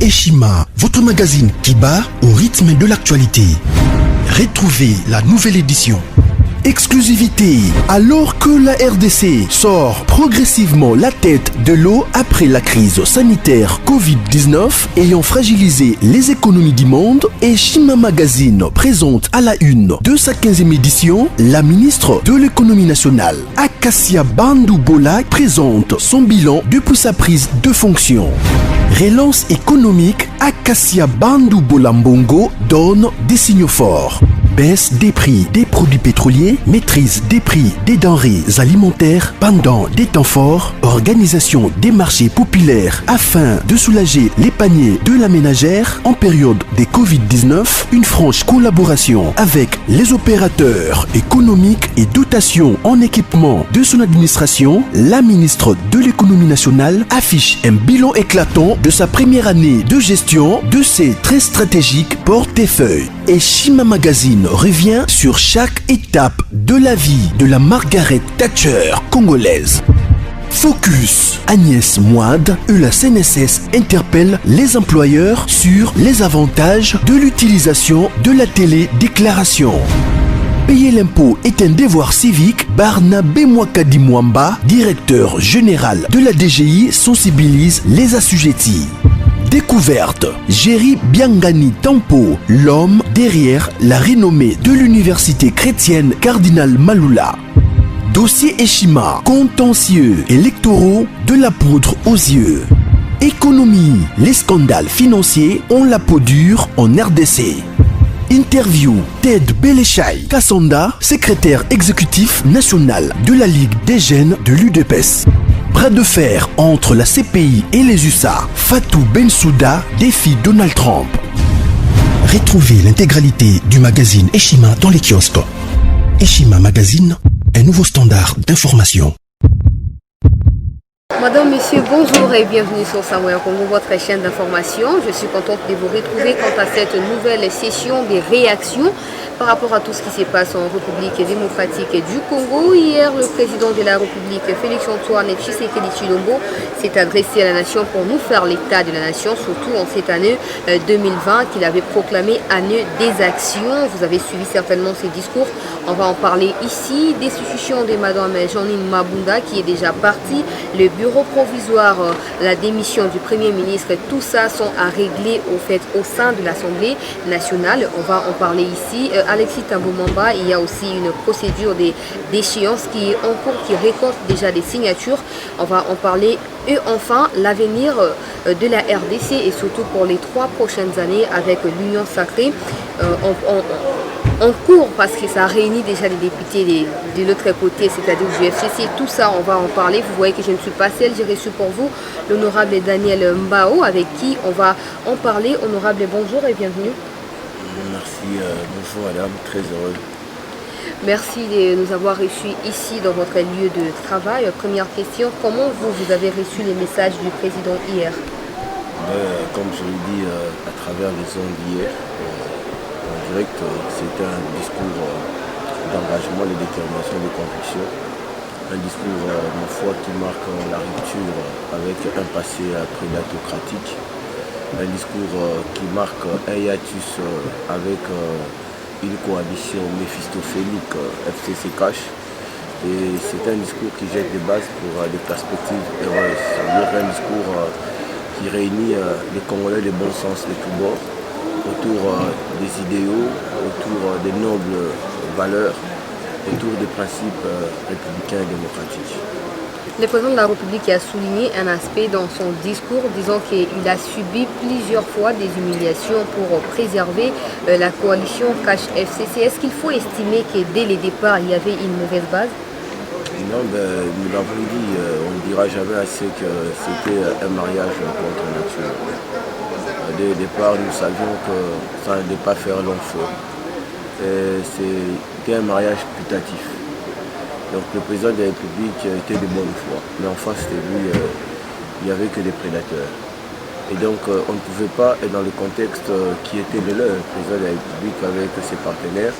Eshima, votre magazine qui bat au rythme de l'actualité. Retrouvez la nouvelle édition. Exclusivité, alors que la RDC sort progressivement la tête de l'eau après la crise sanitaire Covid-19 ayant fragilisé les économies du monde, Eshima Magazine présente à la une de sa 15e édition la ministre de l'économie nationale, Acacia Bandou-Bola, présente son bilan depuis sa prise de fonction. Relance économique, Acacia Bandou-Bola Mbongo donne des signaux forts. Baisse des prix des produits pétroliers, maîtrise des prix des denrées alimentaires pendant des temps forts, organisation des marchés populaires afin de soulager les paniers de la ménagère en période de Covid-19, une franche collaboration avec les opérateurs économiques et dotation en équipement de son administration, la ministre de l'économie nationale affiche un bilan éclatant de sa première année de gestion de ses très stratégiques portefeuilles. Eshima Magazine revient sur chaque étape de la vie de la Margaret Thatcher congolaise. Focus, Agnès Moide et la CNSS interpellent les employeurs sur les avantages de l'utilisation de la télédéclaration. Payer l'impôt est un devoir civique. Barnabé Mwakadi Mwamba, directeur général de la DGI, sensibilise les assujettis. Découverte, Jerry Biangani Tampo, l'homme derrière la renommée de l'université chrétienne Cardinal Malula. Dossier Eshima, contentieux électoraux de la poudre aux yeux. Économie, les scandales financiers ont la peau dure en RDC. Interview, Ted Belechai Kassonda, secrétaire exécutif national de la Ligue des jeunes de l'UDPS. Bras de fer entre la CPI et les USA. Fatou Bensouda défie Donald Trump. Retrouvez l'intégralité du magazine Eshima dans les kiosques. Eshima Magazine, un nouveau standard d'information. Madame, Monsieur, bonjour et bienvenue sur Samoya Congo, votre chaîne d'information. Je suis contente de vous retrouver quant à cette nouvelle session des réactions par rapport à tout ce qui se passe en République démocratique du Congo. Hier, le président de la République, Félix-Antoine Tshisekedi Tshilombo, s'est adressé à la nation pour nous faire l'état de la nation, surtout en cette année 2020 qu'il avait proclamé année des actions. Vous avez suivi certainement ses discours. On va en parler ici. Destitution de Madame Jeanine Mabunda qui est déjà partie. Le bureau provisoire, la démission du Premier ministre, tout ça sont à régler au sein de l'Assemblée nationale. On va en parler ici. Alexis Tambomamba, il y a aussi une procédure d'échéance qui est en cours, qui récolte déjà des signatures. On va en parler. Et enfin, l'avenir de la RDC et surtout pour les 3 prochaines années avec l'Union sacrée en cours, parce que ça réunit déjà les députés de l'autre côté, c'est-à-dire du FCC. Tout ça, on va en parler. Vous voyez que je ne suis pas seule. J'ai reçu pour vous l'honorable Daniel Mbao, avec qui on va en parler. Honorable, bonjour et bienvenue. Merci, bonjour madame, très heureux. Merci de nous avoir reçus ici dans votre lieu de travail. Première question, comment vous avez reçu les messages du président hier? Comme je l'ai dit à travers les ondes d'hier, en direct, c'était un discours d'engagement, de détermination, de conviction. Un discours, ma foi, qui marque la rupture avec un passé prédatocratique. Un discours qui marque un hiatus avec une coalition méphistophélique FCC Cash. Et c'est un discours qui jette des bases pour des perspectives heureuses. C'est un discours qui réunit les Congolais de bon sens de tous bords, autour des idéaux, autour des nobles valeurs, autour des principes républicains et démocratiques. Le président de la République a souligné un aspect dans son discours, disant qu'il a subi plusieurs fois des humiliations pour préserver la coalition Cash FCC. Est-ce qu'il faut estimer que dès le départ, il y avait une mauvaise base? Non, nous l'avons dit, on ne dira jamais assez que c'était un mariage contre nature. Dès le départ, nous savions que ça n'allait pas faire long feu. C'était un mariage putatif. Donc le président de la République était de bonne foi, mais en face de lui, il n'y avait que des prédateurs. Et donc on ne pouvait pas, dans le contexte qui était le leur, le président de la République avec ses partenaires,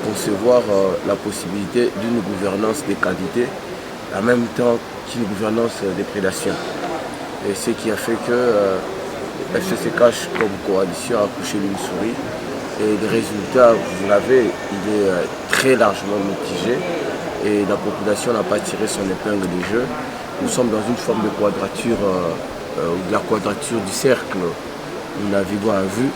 concevoir la possibilité d'une gouvernance de qualité, en même temps qu'une gouvernance des prédations. Et ce qui a fait que FCCH comme coalition a couché d'une souris. Et le résultat, vous l'avez, il est très largement mitigé. Et la population n'a pas tiré son épingle du jeu. Nous sommes dans une forme de quadrature, de la quadrature du cercle. Nous naviguons à vue.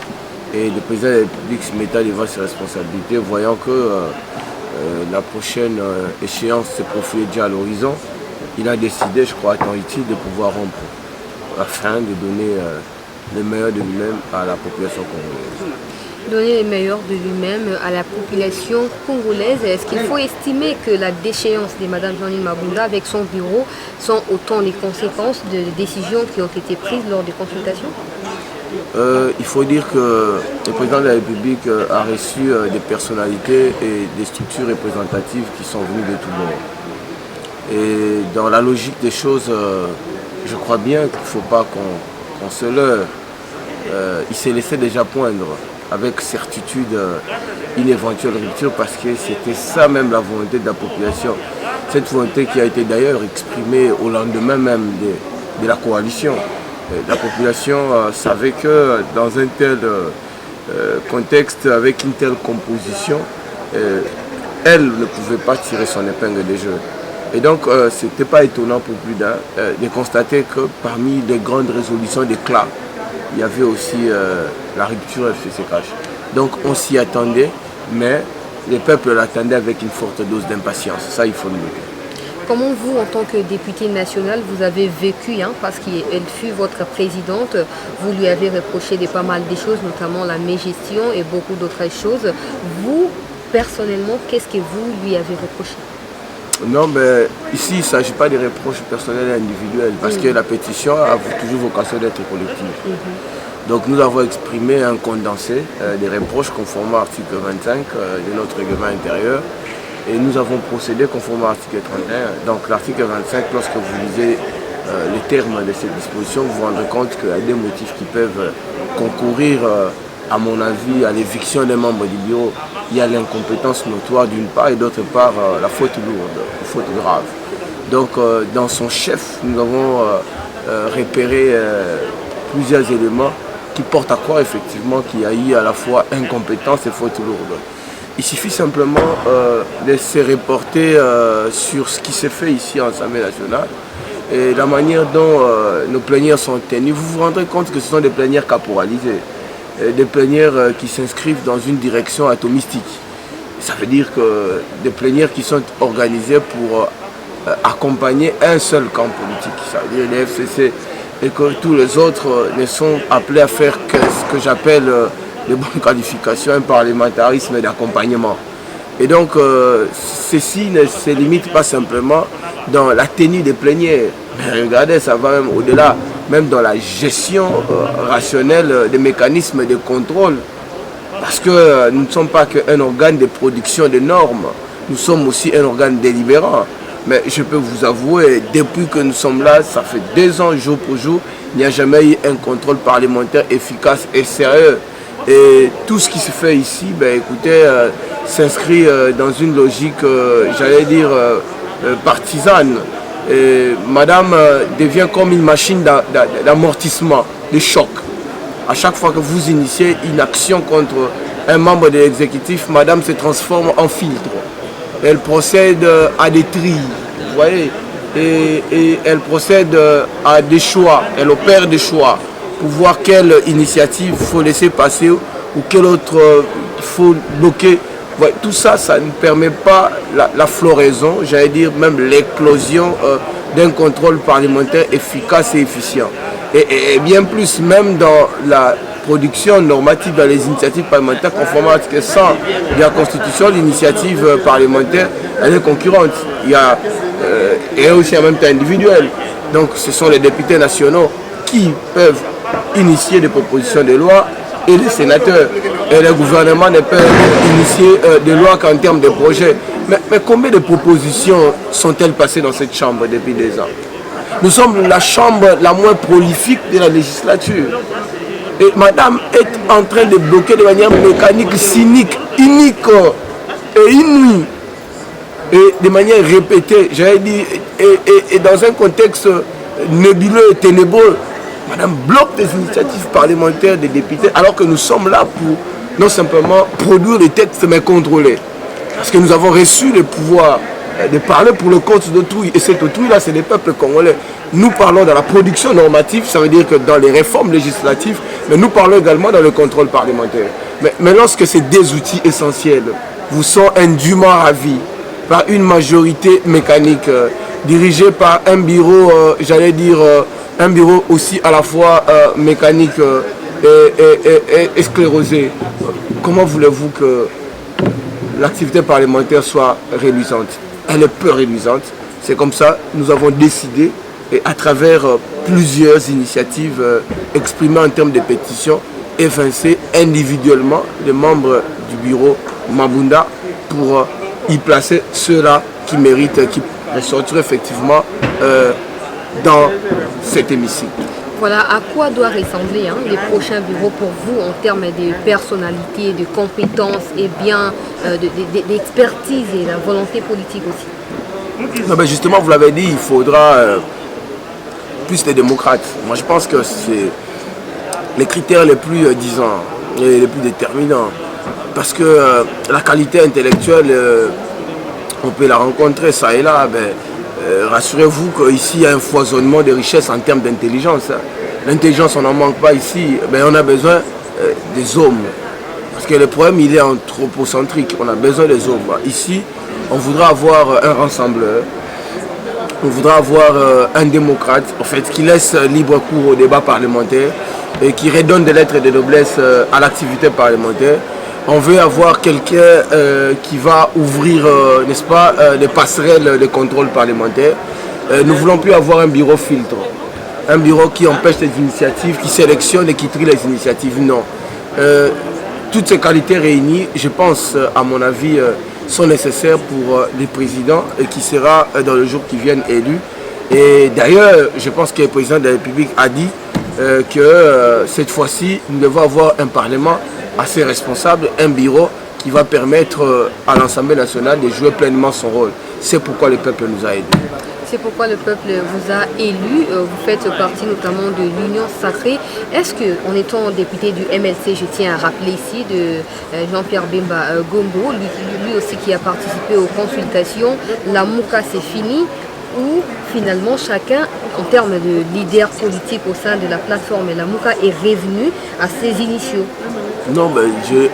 Et le président de la République se mettait devant ses responsabilités, voyant que la prochaine échéance se profilait déjà à l'horizon. Il a décidé, je crois, à temps utile, de pouvoir rompre, afin de donner le meilleur de lui-même à la population congolaise. Donner les meilleurs de lui-même à la population congolaise. Est-ce qu'il faut estimer que la déchéance de Mme Jeanine Mabunda avec son bureau sont autant les conséquences de décisions qui ont été prises lors des consultations? Il faut dire que le président de la République a reçu des personnalités et des structures représentatives qui sont venues de tout bord. Et dans la logique des choses, je crois bien qu'il ne faut pas qu'on se leurre. Il s'est laissé déjà poindre avec certitude une éventuelle rupture parce que c'était ça même la volonté de la population. Cette volonté qui a été d'ailleurs exprimée au lendemain même de la coalition. La population savait que dans un tel contexte, avec une telle composition, elle ne pouvait pas tirer son épingle des jeux. Et donc, ce n'était pas étonnant pour plus d'un de constater que parmi les grandes résolutions d'éclat, il y avait aussi la rupture FCCH. Donc, on s'y attendait, mais les peuples l'attendaient avec une forte dose d'impatience. Ça, il faut le noter. Comment vous, en tant que député national, vous avez vécu, parce qu'elle fut votre présidente, vous lui avez reproché pas mal de choses, notamment la mégestion et beaucoup d'autres choses. Vous, personnellement, qu'est-ce que vous lui avez reproché? Non, mais ici, il ne s'agit pas de reproches personnels et individuels, parce que la pétition a toujours vocation d'être collective. Donc nous avons exprimé un condensé des reproches conformément à l'article 25 de notre règlement intérieur. Et nous avons procédé conformément à l'article 31. Donc l'article 25, lorsque vous lisez les termes de cette disposition, vous vous rendrez compte qu'il y a des motifs qui peuvent concourir, à mon avis, à l'éviction des membres du bureau. Il y a l'incompétence notoire d'une part et d'autre part la faute lourde, la faute grave. Donc dans son chef, nous avons repéré plusieurs éléments qui portent à croire effectivement qu'il y a eu à la fois incompétence et faute lourde. Il suffit simplement de se reporter sur ce qui s'est fait ici en Assemblée nationale et la manière dont nos plénières sont tenues. Vous vous rendrez compte que ce sont des plénières caporalisées, des plénières qui s'inscrivent dans une direction atomistique. Ça veut dire que des plénières qui sont organisées pour accompagner un seul camp politique, ça veut dire les FCC, et que tous les autres ne sont appelés à faire que ce que j'appelle de bonnes qualifications, un parlementarisme d'accompagnement. Et donc, ceci ne se limite pas simplement dans la tenue des plénières. Mais regardez, ça va même au-delà, même dans la gestion rationnelle des mécanismes de contrôle. Parce que nous ne sommes pas qu'un organe de production de normes, nous sommes aussi un organe délibérant. Mais je peux vous avouer, depuis que nous sommes là, ça fait 2 ans, jour pour jour, il n'y a jamais eu un contrôle parlementaire efficace et sérieux. Et tout ce qui se fait ici, écoutez, s'inscrit dans une logique, j'allais dire, partisane. Et Madame devient comme une machine d'amortissement, de choc. À chaque fois que vous initiez une action contre un membre de l'exécutif, Madame se transforme en filtre. Elle procède à des tris, vous voyez, et elle procède à des choix, elle opère des choix pour voir quelle initiative il faut laisser passer ou quelle autre il faut bloquer. Ouais, tout ça, ça ne permet pas la floraison, j'allais dire même l'éclosion d'un contrôle parlementaire efficace et efficient. Et bien plus, même dans la production normative, dans les initiatives parlementaires, conformément à l'article 100 de la Constitution, l'initiative parlementaire, elle est concurrente. Il y a, et aussi en même temps individuelle. Donc ce sont les députés nationaux qui peuvent initier des propositions de loi et les sénateurs. Et le gouvernement ne peut initier des lois qu'en termes de projets. Mais combien de propositions sont-elles passées dans cette chambre depuis 2 ans? Nous sommes la chambre la moins prolifique de la législature. Et Madame est en train de bloquer de manière mécanique, cynique, unique et inouïe. Et de manière répétée, j'avais dit, et dans un contexte nébuleux et ténébreux. Madame bloque des initiatives parlementaires des députés alors que nous sommes là pour non simplement produire des textes mais contrôler. Parce que nous avons reçu le pouvoir de parler pour le compte d'autrui. Et cet autrui-là, c'est les peuples congolais. Nous parlons dans la production normative, ça veut dire que dans les réformes législatives, mais nous parlons également dans le contrôle parlementaire. Mais lorsque ces deux outils essentiels vous sont indûment ravis par une majorité mécanique, dirigée par un bureau, un bureau aussi à la fois mécanique et sclérosé, comment voulez-vous que l'activité parlementaire soit réduisante? Elle est peu réduisante. C'est comme ça, nous avons décidé, et à travers plusieurs initiatives exprimées en termes de pétitions, évincer individuellement les membres du bureau Mabunda pour y placer ceux-là qui méritent, qui ressortiront effectivement dans cet hémicycle. Voilà à quoi doit ressembler les prochains bureaux pour vous en termes de personnalité, de compétences et bien d'expertise et la volonté politique aussi. Non, mais justement, vous l'avez dit, il faudra plus de démocrates. Moi, je pense que c'est les critères les plus disants et les plus déterminants. Parce que la qualité intellectuelle, on peut la rencontrer ça et là. Rassurez-vous qu'ici, il y a un foisonnement de richesses en termes d'intelligence. L'intelligence, on n'en manque pas ici. On a besoin des hommes. Parce que le problème, il est anthropocentrique. On a besoin des hommes. Ici, on voudra avoir un rassembleur. On voudra avoir un démocrate, en fait, qui laisse libre cours au débat parlementaire et qui redonne des lettres de noblesse à l'activité parlementaire. On veut avoir quelqu'un qui va ouvrir, n'est-ce pas, les passerelles de contrôle parlementaire. Nous ne voulons plus avoir un bureau filtre, un bureau qui empêche les initiatives, qui sélectionne et qui trie les initiatives. Non. Toutes ces qualités réunies, je pense, à mon avis, sont nécessaires pour les présidents et qui sera dans le jour qui viennent élu. Et d'ailleurs, je pense que le président de la République a dit que cette fois-ci, nous devons avoir un parlement assez responsable, un bureau qui va permettre à l'Assemblée nationale de jouer pleinement son rôle. C'est pourquoi le peuple nous a aidés. C'est pourquoi le peuple vous a élu. Vous faites partie notamment de l'Union Sacrée. Est-ce qu'en étant député du MLC, je tiens à rappeler ici, de Jean-Pierre Bemba Gombo, lui aussi qui a participé aux consultations, la Mouka c'est fini, ou finalement chacun, en termes de leader politique au sein de la plateforme, la Mouka est revenu à ses initiaux? Non,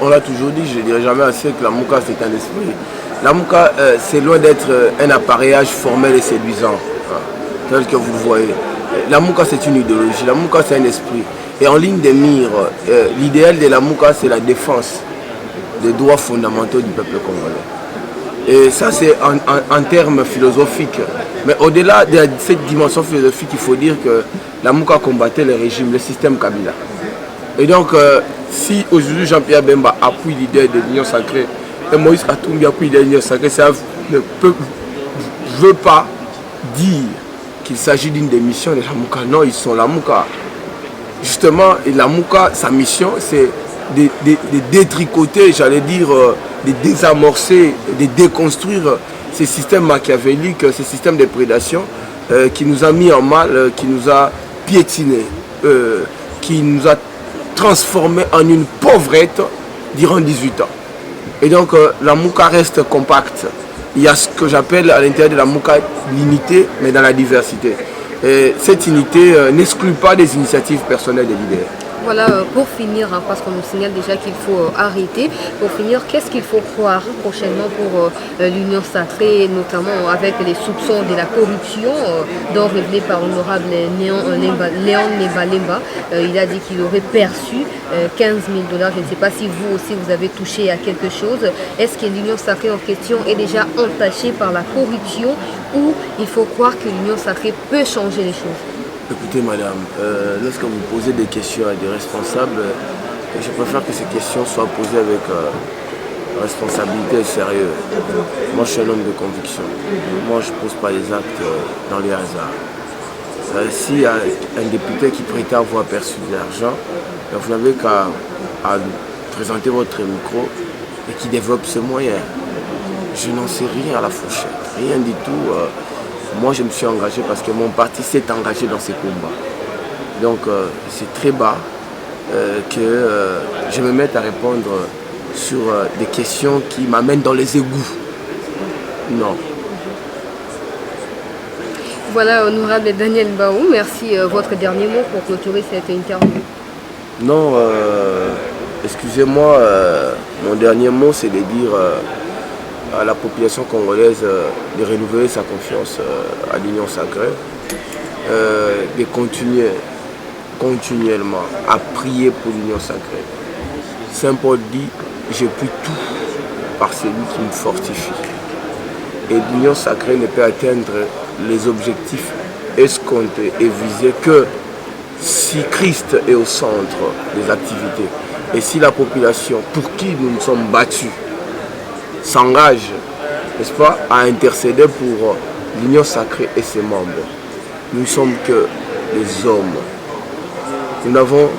on l'a toujours dit, je ne dirai jamais assez que la Mouka c'est un esprit. La Mouka, c'est loin d'être un appareillage formel et séduisant, tel que vous le voyez. La Mouka, c'est une idéologie, la Mouka, c'est un esprit. Et en ligne de mire, l'idéal de la Mouka, c'est la défense des droits fondamentaux du peuple congolais. Et ça, c'est en termes philosophiques. Mais au-delà de cette dimension philosophique, il faut dire que la Mouka combattait le régime, le système Kabila. Et donc, si aujourd'hui Jean-Pierre Bemba appuie l'idée de l'Union Sacrée, et Moïse Katumbi appuie l'idée de l'Union Sacrée, ça ne veut pas dire qu'il s'agit d'une démission de la Mouka. Non, ils sont la Mouka. Justement, la Mouka, sa mission, c'est de détricoter, j'allais dire, de désamorcer, de déconstruire ces systèmes machiavéliques, ces systèmes de prédation qui nous a mis en mal, qui nous a piétinés, qui nous a transformés en une pauvrette durant 18 ans. Et donc la Mouka reste compacte. Il y a ce que j'appelle à l'intérieur de la Mouka l'unité, mais dans la diversité. Et cette unité n'exclut pas des initiatives personnelles des leaders. Voilà, pour finir, parce qu'on nous signale déjà qu'il faut arrêter, pour finir, qu'est-ce qu'il faut croire prochainement pour l'Union Sacrée, notamment avec les soupçons de la corruption dont révélé par l'honorable Léon Nemba-Lemba. Il a dit qu'il aurait perçu 15 000 $. Je ne sais pas si vous aussi vous avez touché à quelque chose. Est-ce que l'Union Sacrée en question est déjà entachée par la corruption ou il faut croire que l'Union Sacrée peut changer les choses? Écoutez madame, lorsque vous posez des questions à des responsables, je préfère que ces questions soient posées avec responsabilité et sérieux. Moi je suis un homme de conviction. Moi je ne pose pas les actes dans les hasards. S'il y a un député qui prétend avoir perçu de l'argent, vous n'avez qu'à présenter votre micro et qui développe ce moyen. Je n'en sais rien à la fourchette, rien du tout. Moi, je me suis engagé parce que mon parti s'est engagé dans ces combats. Donc c'est très bas que je me mette à répondre sur des questions qui m'amènent dans les égouts. Non. Voilà, honorable Daniel Baou, merci. Votre dernier mot pour clôturer cette interview. Non, excusez-moi, mon dernier mot c'est de dire à la population congolaise de renouveler sa confiance à l'Union sacrée, de continuer continuellement à prier pour l'Union sacrée. Saint Paul dit, j'ai pu tout par celui qui me fortifie. Et l'Union sacrée ne peut atteindre les objectifs escomptés et visés que si Christ est au centre des activités et si la population pour qui nous nous sommes battus s'engage, n'est-ce pas, à intercéder pour l'Union sacrée et ses membres. Nous ne sommes que les hommes. Nous n'avons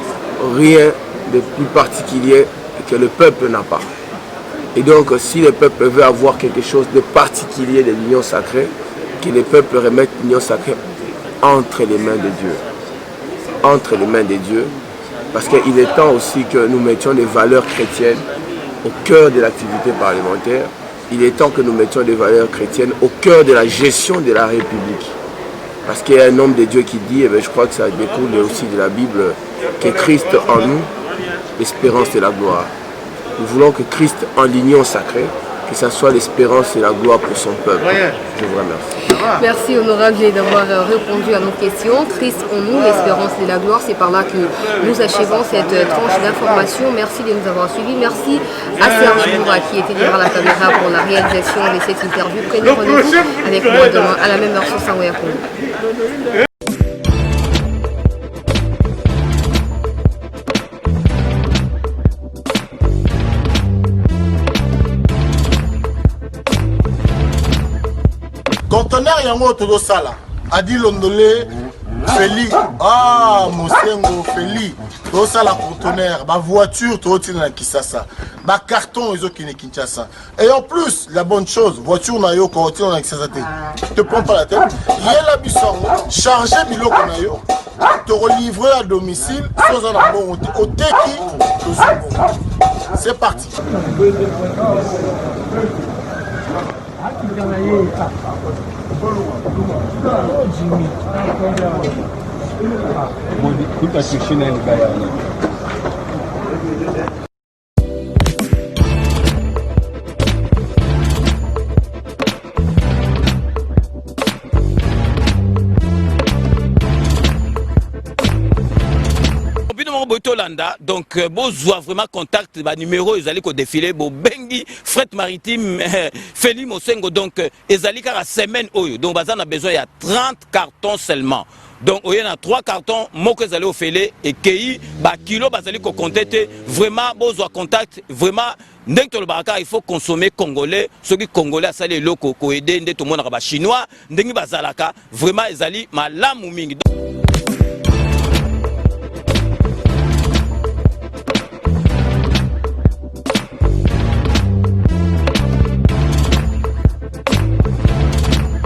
rien de plus particulier que le peuple n'a pas. Et donc, si le peuple veut avoir quelque chose de particulier de l'Union sacrée, que le peuple remette l'Union sacrée entre les mains de Dieu. Entre les mains de Dieu. Parce qu'il est temps aussi que nous mettions des valeurs chrétiennes au cœur de l'activité parlementaire. Il est temps que nous mettions des valeurs chrétiennes au cœur de la gestion de la République. Parce qu'il y a un homme de Dieu qui dit, et bien je crois que ça découle aussi de la Bible, que Christ en nous, l'espérance et la gloire. Nous voulons que Christ en l'union sacrée, que ce soit l'espérance et la gloire pour son peuple. Je vous remercie. Merci honorable d'avoir répondu à nos questions. Christ en nous, l'espérance et la gloire. C'est par là que nous achevons cette tranche d'information. Merci de nous avoir suivis. Merci à Serge Moura qui était derrière la caméra pour la réalisation de cette interview. Prenez rendez-vous avec moi demain à la même heure sur Savoya Congo. Conteneur yango todo sala adi londolé Feli Mosengo Feli todo sala conteneur ba voiture todo tina na Kisasa ba carton ezo kine Kinshasa et en plus la bonne chose voiture na yo ko tina na Kisasa te prends pas la tête yela bisango charger biloko na yo te relivrer à domicile sans un bon au teki c'est parti. Donc, besoin vraiment contact, numéro, ils allaient défiler, bengi, fret maritime, Feli Mosengo, donc, ils allaient à la semaine, donc, on a besoin, il y a 30 cartons seulement. Donc, il y a 3 cartons, moi, que vous allez au Félé, et qui, kilo, vous allez contacter, vraiment, besoin contact, vraiment, il faut consommer congolais, ceux qui congolais, ça les locaux, aider, tout le monde, chinois, vraiment, ils allaient, ma lame ou mingi.